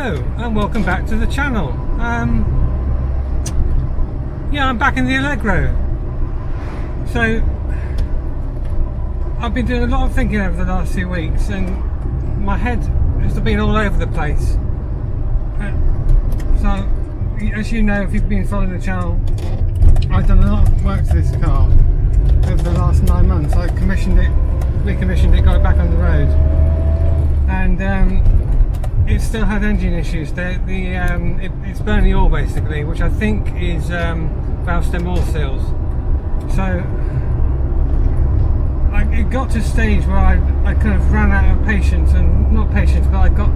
Hello and welcome back to the channel. Yeah, I'm back in the Allegro. So I've been doing a lot of thinking over the last few weeks and my head has been all over the place. So as you know, if you've been following the channel, I've done a lot of work to this car over the last 9 months. I recommissioned it, got it back on the road, and it still had engine issues. It's burning the oil basically, which I think is valve stem oil seals. So it got to a stage where I kind of ran out of patience, and not patience, but I got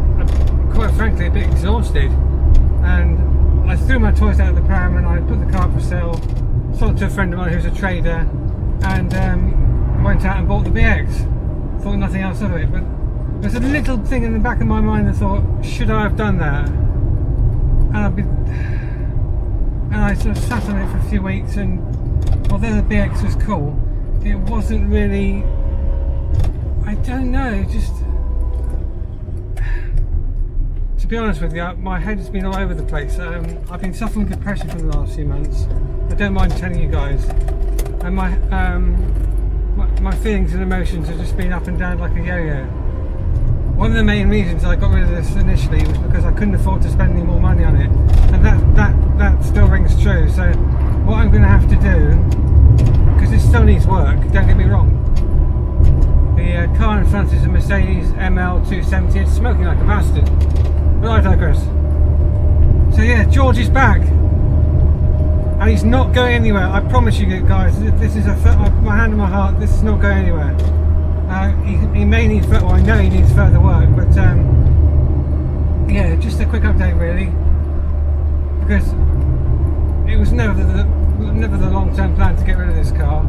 quite frankly a bit exhausted, and I threw my toys out of the pram and I put the car up for sale, sold it to a friend of mine who's a trader, and went out and bought the BX. Thought nothing else of it, but there's a little thing in the back of my mind that thought, should I have done that? And I sort of sat on it for a few weeks, and although the BX was cool, it wasn't really, I don't know, just, to be honest with you, my head has been all over the place. I've been suffering depression for the last few months. I don't mind telling you guys. And my feelings and emotions have just been up and down like a yo-yo. One of the main reasons I got rid of this initially was because I couldn't afford to spend any more money on it, and that still rings true. So what I'm going to have to do, because it still needs work, don't get me wrong. The car in front is a Mercedes ML 270. It's smoking like a bastard, but I digress. So yeah, George is back, and he's not going anywhere. I promise you guys, this is my hand on my heart, this is not going anywhere. He may need further, well, I know he needs further work, but yeah, just a quick update really, because it was never the long-term plan to get rid of this car.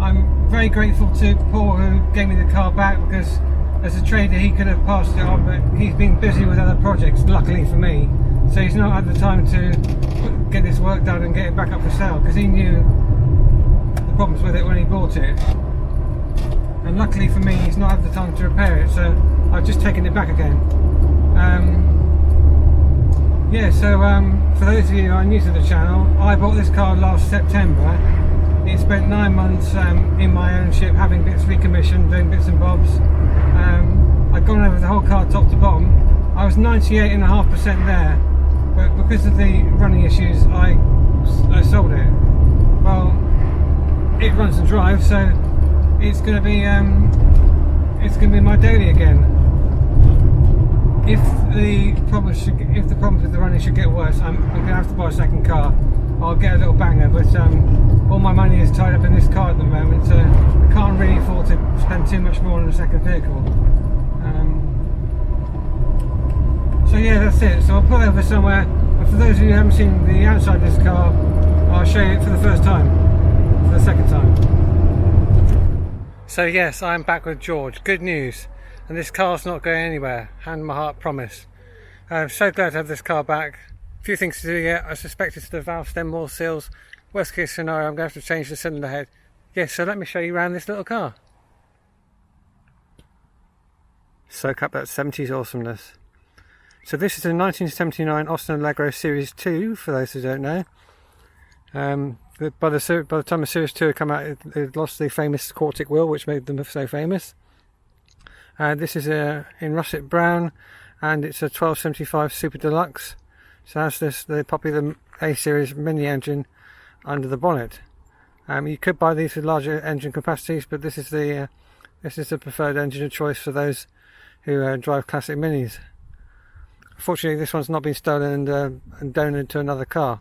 I'm very grateful to Paul who gave me the car back, because as a trader he could have passed it on, but he's been busy with other projects, luckily for me, so he's not had the time to get this work done and get it back up for sale, because he knew problems with it when he bought it, and luckily for me he's not had the time to repair it, so I've just taken it back again. Yeah, so for those of you who are new to the channel, I bought this car last September. It spent 9 months in my ownership, having bits recommissioned, doing bits and bobs. I'd gone over the whole car top to bottom. I was 98.5% there, but because of the running issues I sold it. Well, it runs and drives, so it's going to be my daily again. If the problems with the running should get worse, I'm going to have to buy a second car. I'll get a little banger, but all my money is tied up in this car at the moment, so I can't really afford to spend too much more on a second vehicle. So yeah, that's it. So I'll pull over somewhere, and for those of you who haven't seen the outside of this car, I'll show you it for the first time. For the second time. So yes, I'm back with George. Good news, and this car's not going anywhere. Hand on my heart, promise. I'm so glad to have this car back. A few things to do yet. I suspect it's the valve stem oil seals. Worst case scenario, I'm going to have to change the cylinder head. Yes, so let me show you around this little car. Soak up that 70s awesomeness. So this is a 1979 Austin Allegro Series 2, for those who don't know. By the time the Series 2 had come out, it lost the famous quartic wheel, which made them so famous. This is in russet brown, and it's a 1275 Super Deluxe. So it has the popular A-Series mini engine under the bonnet. You could buy these with larger engine capacities, but this is the preferred engine of choice for those who drive classic minis. Fortunately, this one's not been stolen and donated to another car.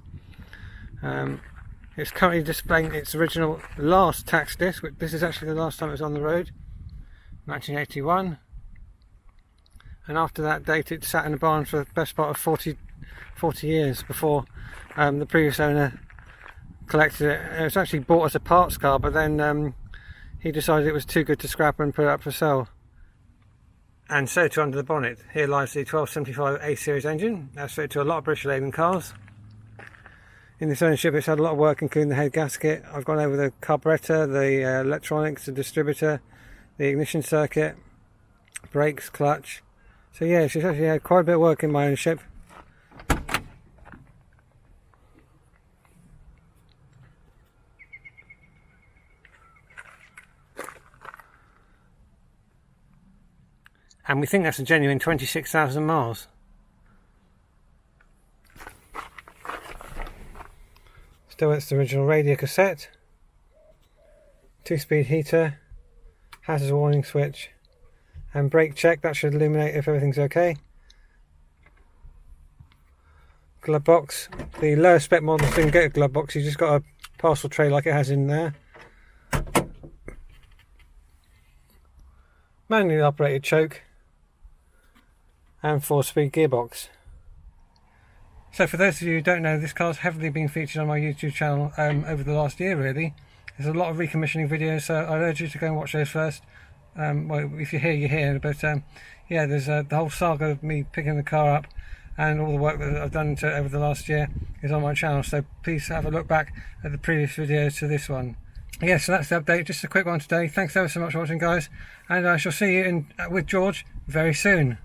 It's currently displaying its original last tax disc. This is actually the last time it was on the road, 1981. And after that date, it sat in the barn for the best part of 40 years before the previous owner collected it. It was actually bought as a parts car, but then he decided it was too good to scrap and put it up for sale. And so to under the bonnet, here lies the 1275 A-Series engine. That's fitted to a lot of British labelling cars. In this ownership, it's had a lot of work, including the head gasket. I've gone over the carburettor, the electronics, the distributor, the ignition circuit, brakes, clutch. So yeah, she's actually had quite a bit of work in my ownership. And we think that's a genuine 26,000 miles. Still, it's the original radio cassette. 2-speed heater. Hazard warning switch. And brake check, that should illuminate if everything's okay. Glove box. The lower spec models didn't get a glove box, you just got a parcel tray like it has in there. Manually operated choke. And 4-speed gearbox. So for those of you who don't know, this car's heavily been featured on my YouTube channel over the last year really. There's a lot of recommissioning videos, so I'd urge you to go and watch those first. Well, if you're here, you're here, but yeah, there's the whole saga of me picking the car up and all the work that I've done over the last year is on my channel, so please have a look back at the previous videos to this one. Yeah, so that's the update, just a quick one today. Thanks ever so much for watching, guys, and I shall see you with George very soon.